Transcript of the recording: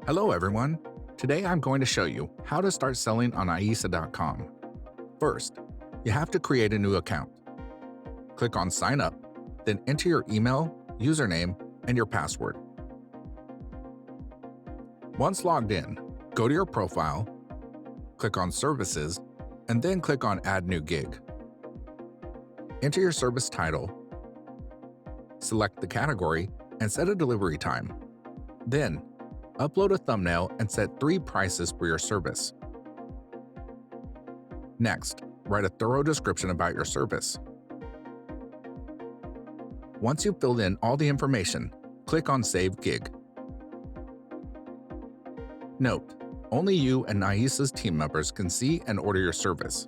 Hello everyone! Today I'm going to show you how to start selling on Naisaa.com. First, you have to create a new account. Click on Sign Up, then enter your email, username, and your password. Once logged in, go to your profile, click on Services, and then click on Add New Gig. Enter your service title, select the category, and set a delivery time. Then, upload a thumbnail and set 3 prices for your service. Next, write a thorough description about your service. Once you've filled in all the information, click on Save Gig. Note: only you and Naisaa's team members can see and order your service.